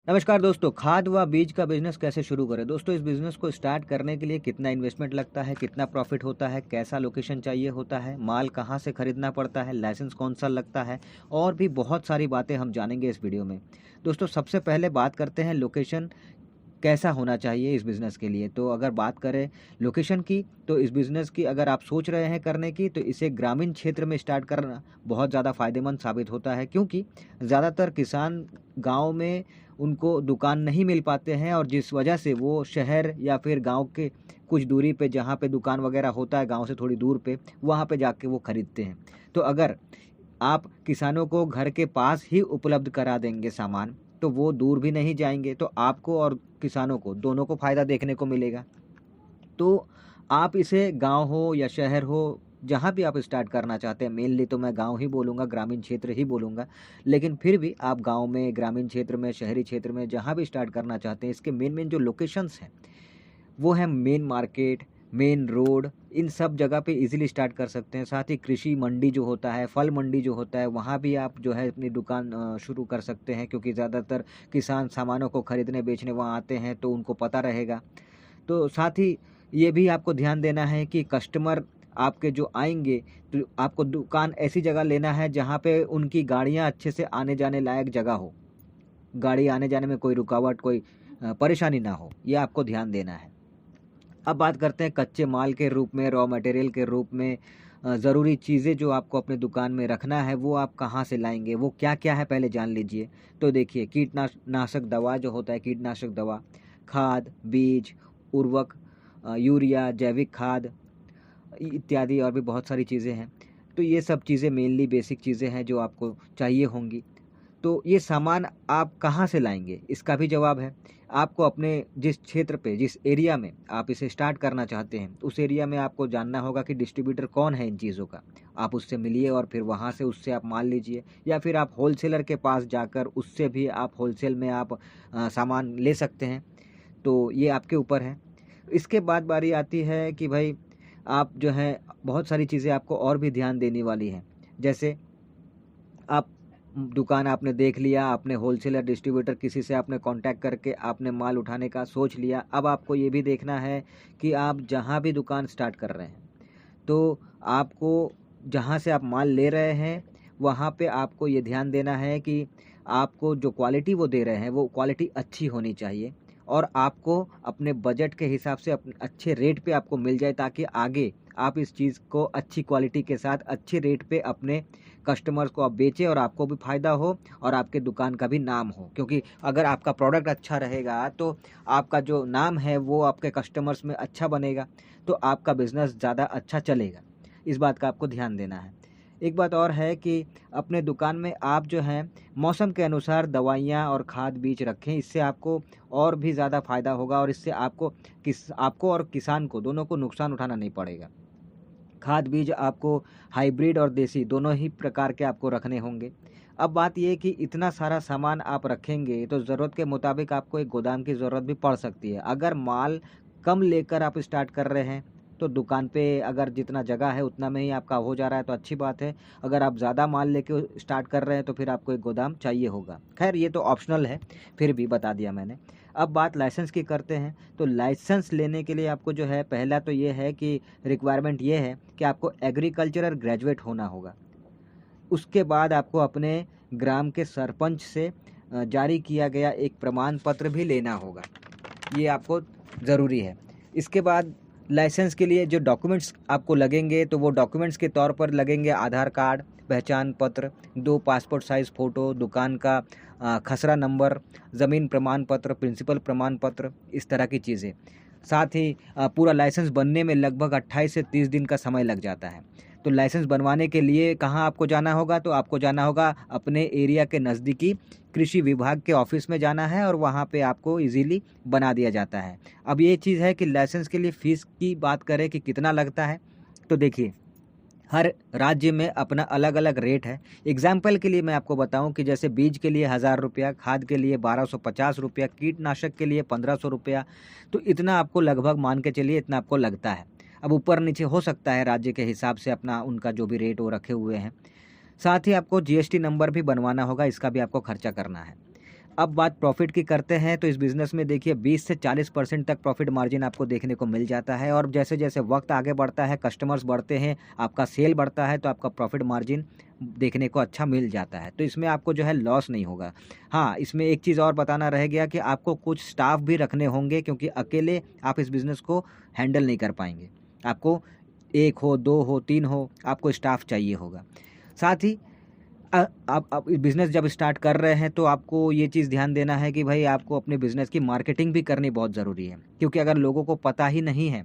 नमस्कार दोस्तों, खाद व बीज का बिजनेस कैसे शुरू करें। दोस्तों, इस बिजनेस को स्टार्ट करने के लिए कितना इन्वेस्टमेंट लगता है, कितना प्रॉफिट होता है, कैसा लोकेशन चाहिए होता है, माल कहाँ से खरीदना पड़ता है, लाइसेंस कौन सा लगता है और भी बहुत सारी बातें हम जानेंगे इस वीडियो में। दोस्तों, सबसे पहले बात करते हैं लोकेशन कैसा होना चाहिए इस बिज़नेस के लिए। तो अगर बात करें लोकेशन की, तो इस बिज़नेस की अगर आप सोच रहे हैं करने की, तो इसे ग्रामीण क्षेत्र में स्टार्ट करना बहुत ज़्यादा फ़ायदेमंद साबित होता है, क्योंकि ज़्यादातर किसान गाँव में उनको दुकान नहीं मिल पाते हैं और जिस वजह से वो शहर या फिर गाँव के कुछ दूरी पे जहाँ पे दुकान वगैरह होता है गाँव से थोड़ी दूर पे, वहाँ पे जाके वो खरीदते हैं। तो अगर आप किसानों को घर के पास ही उपलब्ध करा देंगे सामान, तो वो दूर भी नहीं जाएँगे, तो आपको और किसानों को दोनों को फ़ायदा देखने को मिलेगा। तो आप इसे गाँव हो या शहर हो, जहाँ भी आप स्टार्ट करना चाहते हैं, मेनली तो मैं गाँव ही बोलूँगा, ग्रामीण क्षेत्र ही बोलूँगा। लेकिन फिर भी आप गाँव में, ग्रामीण क्षेत्र में, शहरी क्षेत्र में जहाँ भी स्टार्ट करना चाहते हैं, इसके मेन-मेन जो लोकेशंस हैं, वो हैं मेन मार्केट, मेन रोड, इन सब जगह पे ईज़िली स्टार्ट कर सकते हैं। साथ ही कृषि मंडी जो होता है, फल मंडी जो होता है, वहाँ भी आप जो है अपनी दुकान शुरू कर सकते हैं, क्योंकि ज़्यादातर किसान सामानों को खरीदने, बेचने वहाँ आते हैं, तो उनको पता रहेगा। तो साथ ही ये भी आपको ध्यान देना है कि कस्टमर आपके जो आएँगे, तो आपको दुकान ऐसी जगह लेना है जहाँ पे उनकी गाड़ियाँ अच्छे से आने-जाने लायक जगह हो। गाड़ी आने-जाने में कोई रुकावट, कोई परेशानी ना हो, ये आपको ध्यान देना है। अब बात करते हैं कच्चे माल के रूप में, रॉ मटेरियल के रूप में ज़रूरी चीज़ें जो आपको अपने दुकान में रखना है, वो आप कहाँ से लाएँगे, वो क्या-क्या है पहले जान लीजिए। तो देखिए, नाशक दवा जो होता है, कीटनाशक दवा, खाद, बीज, उर्वरक, यूरिया, जैविक खाद इत्यादि और भी बहुत सारी चीज़ें हैं। तो ये सब चीज़ें मेनली बेसिक चीज़ें हैं जो आपको चाहिए होंगी। तो ये सामान आप कहाँ से लाएँगे? इसका भी जवाब है। आपको अपने जिस क्षेत्र पे, जिस एरिया में आप इसे स्टार्ट करना चाहते हैं, उस एरिया में आपको जानना होगा कि डिस्ट्रीब्यूटर कौन है इन चीज़ों का। आप उससे मिलिए और फिर वहाँ से उससे आप माल लीजिए, या फिर आप होलसेलर के पास जाकर उससे भी आप होलसेल में आप सामान ले सकते हैं। तो ये आपके ऊपर है। इसके बाद बारी आती है कि भाई आप जो है बहुत सारी चीज़ें आपको और भी ध्यान देने वाली हैं। जैसे आप दुकान आपने देख लिया, आपने होलसेलर, डिस्ट्रीब्यूटर किसी से आपने कॉन्टैक्ट करके आपने माल उठाने का सोच लिया। अब आपको ये भी देखना है कि आप जहाँ भी दुकान स्टार्ट कर रहे हैं, तो आपको जहाँ से आप माल ले रहे हैं, वहाँ पे आपको ये ध्यान देना है कि आपको जो क्वालिटी वो दे रहे हैं, वो क्वालिटी अच्छी होनी चाहिए और आपको अपने बजट के हिसाब से अच्छे रेट पे आपको मिल जाए, ताकि आगे आप इस चीज़ को अच्छी क्वालिटी के साथ अच्छे रेट पे अपने कस्टमर्स को आप बेचें और आपको भी फ़ायदा हो और आपके दुकान का भी नाम हो। क्योंकि अगर आपका प्रोडक्ट अच्छा रहेगा, तो आपका जो नाम है वो आपके कस्टमर्स में अच्छा बनेगा, तो आपका बिज़नेस ज़्यादा अच्छा चलेगा। इस बात का आपको ध्यान देना है। एक बात और है कि अपने दुकान में आप जो है मौसम के अनुसार दवाइयाँ और खाद बीज रखें, इससे आपको और भी ज़्यादा फ़ायदा होगा और इससे आपको और किसान को दोनों को नुकसान उठाना नहीं पड़ेगा। खाद बीज आपको हाइब्रिड और देसी दोनों ही प्रकार के आपको रखने होंगे। अब बात ये है कि इतना सारा सामान आप रखेंगे, तो ज़रूरत के मुताबिक आपको एक गोदाम की ज़रूरत भी पड़ सकती है। अगर माल कम लेकर आप स्टार्ट कर रहे हैं, तो दुकान पे अगर जितना जगह है उतना में ही आपका हो जा रहा है तो अच्छी बात है। अगर आप ज़्यादा माल लेके स्टार्ट कर रहे हैं, तो फिर आपको एक गोदाम चाहिए होगा। ख़ैर, ये तो ऑप्शनल है, फिर भी बता दिया मैंने। अब बात लाइसेंस की करते हैं। तो लाइसेंस लेने के लिए आपको जो है, पहला तो ये है कि रिक्वायरमेंट ये है कि आपको एग्रीकल्चरल ग्रेजुएट होना होगा। उसके बाद आपको अपने ग्राम के सरपंच से जारी किया गया एक प्रमाण पत्र भी लेना होगा। ये आपको ज़रूरी है। इसके बाद लाइसेंस के लिए जो डॉक्यूमेंट्स आपको लगेंगे, तो वो डॉक्यूमेंट्स के तौर पर लगेंगे आधार कार्ड, पहचान पत्र, 2 पासपोर्ट साइज़ फ़ोटो, दुकान का खसरा नंबर, ज़मीन प्रमाण पत्र, प्रिंसिपल प्रमाण पत्र, इस तरह की चीज़ें। साथ ही पूरा लाइसेंस बनने में लगभग 28 से 30 दिन का समय लग जाता है। तो लाइसेंस बनवाने के लिए कहाँ आपको जाना होगा? तो आपको जाना होगा अपने एरिया के नज़दीकी कृषि विभाग के ऑफ़िस में जाना है और वहाँ पे आपको ईज़िली बना दिया जाता है। अब ये चीज़ है कि लाइसेंस के लिए फ़ीस की बात करें कि कितना लगता है, तो देखिए, हर राज्य में अपना अलग-अलग रेट है। एग्ज़ाम्पल के लिए मैं आपको बताऊँ कि जैसे बीज के लिए ₹1000, खाद के लिए ₹1250, कीटनाशक के लिए ₹1500, तो इतना आपको लगभग मान के चलिए, इतना आपको लगता है। अब ऊपर-नीचे हो सकता है राज्य के हिसाब से, अपना उनका जो भी रेट वो रखे हुए हैं। साथ ही आपको जीएसटी नंबर भी बनवाना होगा, इसका भी आपको खर्चा करना है। अब बात प्रॉफिट की करते हैं, तो इस बिज़नेस में देखिए 20 से 40% तक प्रॉफिट मार्जिन आपको देखने को मिल जाता है। और जैसे जैसे वक्त आगे बढ़ता है, कस्टमर्स बढ़ते हैं, आपका सेल बढ़ता है, तो आपका प्रॉफिट मार्जिन देखने को अच्छा मिल जाता है। तो इसमें आपको जो है लॉस नहीं होगा। हाँ, इसमें एक चीज़ और बताना रह गया कि आपको कुछ स्टाफ भी रखने होंगे, क्योंकि अकेले आप इस बिज़नेस को हैंडल नहीं कर पाएंगे। आपको 1 हो, 2 हो, 3 हो, आपको स्टाफ चाहिए होगा। साथ ही आप बिज़नेस जब स्टार्ट कर रहे हैं, तो आपको ये चीज़ ध्यान देना है कि भाई आपको अपने बिज़नेस की मार्केटिंग भी करनी बहुत ज़रूरी है। क्योंकि अगर लोगों को पता ही नहीं है,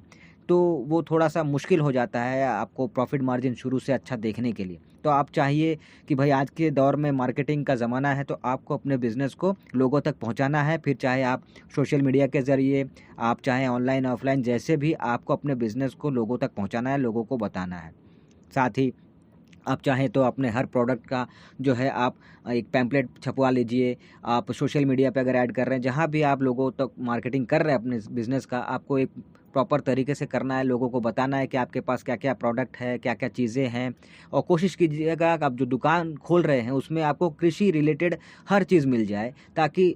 तो वो थोड़ा-सा मुश्किल हो जाता है आपको प्रॉफ़िट मार्जिन शुरू से अच्छा देखने के लिए। तो आप चाहिए कि भाई आज के दौर में मार्केटिंग का ज़माना है, तो आपको अपने बिज़नेस को लोगों तक पहुँचाना है। फिर चाहे आप सोशल मीडिया के ज़रिए, आप चाहे ऑनलाइन, ऑफ़लाइन, जैसे भी आपको अपने बिज़नेस को लोगों तक पहुँचाना है, लोगों को बताना है। साथ ही आप चाहें तो अपने हर प्रोडक्ट का जो है आप एक पैम्पलेट छपवा लीजिए। आप सोशल मीडिया पे अगर ऐड कर रहे हैं, जहाँ भी आप लोगों तक मार्केटिंग कर रहे हैं अपने बिज़नेस का, आपको एक प्रॉपर तरीके से करना है। लोगों को बताना है कि आपके पास क्या-क्या प्रोडक्ट है, क्या-क्या चीज़ें हैं। और कोशिश कीजिएगा कि आप जो दुकान खोल रहे हैं, उसमें आपको कृषि रिलेटेड हर चीज़ मिल जाए, ताकि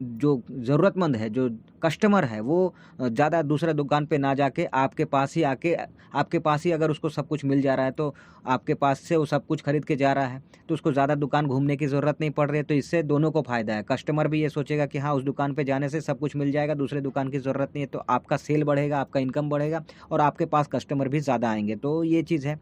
जो ज़रूरतमंद है, जो कस्टमर है, वो ज़्यादा दूसरा दुकान पे ना जाके आपके पास ही आके, आपके पास ही अगर उसको सब कुछ मिल जा रहा है, तो आपके पास से वो सब कुछ खरीद के जा रहा है, तो उसको ज़्यादा दुकान घूमने की ज़रूरत नहीं पड़ रही है। तो इससे दोनों को फ़ायदा है। कस्टमर भी ये सोचेगा कि हाँ, उस दुकान पे जाने से सब कुछ मिल जाएगा, दूसरे दुकान की ज़रूरत नहीं है, तो आपका सेल बढ़ेगा, आपका इनकम बढ़ेगा और आपके पास कस्टमर भी ज़्यादा आएँगे। तो ये चीज़ है।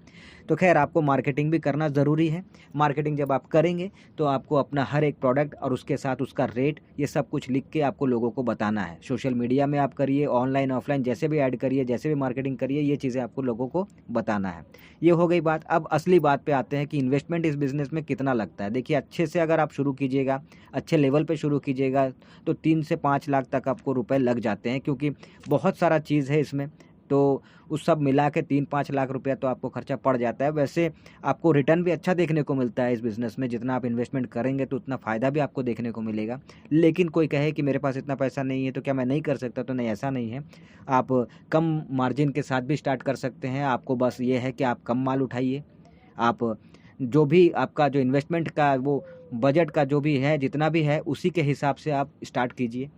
तो ख़ैर, आपको मार्केटिंग भी करना ज़रूरी है। मार्केटिंग जब आप करेंगे, तो आपको अपना हर एक प्रोडक्ट और उसके साथ उसका रेट, ये सब कुछ लिख के आपको लोगों को बताना है। सोशल मीडिया में आप करिए, ऑनलाइन, ऑफ़लाइन जैसे भी ऐड करिए, जैसे भी मार्केटिंग करिए, ये चीज़ें आपको लोगों को बताना है। ये हो गई बात। अब असली बात पे आते हैं कि इन्वेस्टमेंट इस बिज़नेस में कितना लगता है। देखिए, अच्छे से अगर आप शुरू कीजिएगा, अच्छे लेवल पे शुरू कीजिएगा, तो 3 से 5 लाख तक आपको रुपए लग जाते हैं, क्योंकि बहुत सारा चीज़ है इसमें। तो उस सब मिला के 3-5 लाख रुपया तो आपको खर्चा पड़ जाता है। वैसे आपको रिटर्न भी अच्छा देखने को मिलता है इस बिज़नेस में। जितना आप इन्वेस्टमेंट करेंगे, तो उतना फ़ायदा भी आपको देखने को मिलेगा। लेकिन कोई कहे कि मेरे पास इतना पैसा नहीं है, तो क्या मैं नहीं कर सकता? तो नहीं, ऐसा नहीं है। आप कम मार्जिन के साथ भी स्टार्ट कर सकते हैं। आपको बस ये है कि आप कम माल उठाइए। आप जो भी आपका जो इन्वेस्टमेंट का वो बजट का जो भी है, जितना भी है, उसी के हिसाब से आप स्टार्ट कीजिए।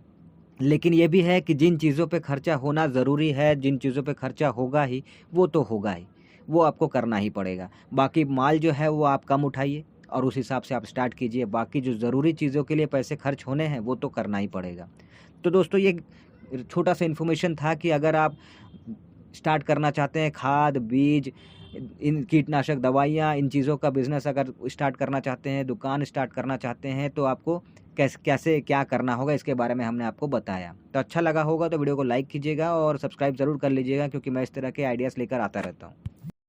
लेकिन ये भी है कि जिन चीज़ों पे खर्चा होना ज़रूरी है, जिन चीज़ों पे खर्चा होगा ही, वो तो होगा ही, वो आपको करना ही पड़ेगा। बाकी माल जो है वो आप कम उठाइए और उस हिसाब से आप स्टार्ट कीजिए। बाकी जो ज़रूरी चीज़ों के लिए पैसे खर्च होने हैं, वो तो करना ही पड़ेगा। तो दोस्तों, ये छोटा-सा इन्फॉर्मेशन था कि अगर आप स्टार्ट करना चाहते हैं, खाद, बीज, इन कीटनाशक दवाइयाँ, इन चीज़ों का बिज़नेस अगर स्टार्ट करना चाहते हैं, दुकान स्टार्ट करना चाहते हैं, तो आपको कैसे क्या करना होगा, इसके बारे में हमने आपको बताया। तो अच्छा लगा होगा तो वीडियो को लाइक कीजिएगा और सब्सक्राइब ज़रूर कर लीजिएगा, क्योंकि मैं इस तरह के आइडियाज़ लेकर आता रहता हूँ।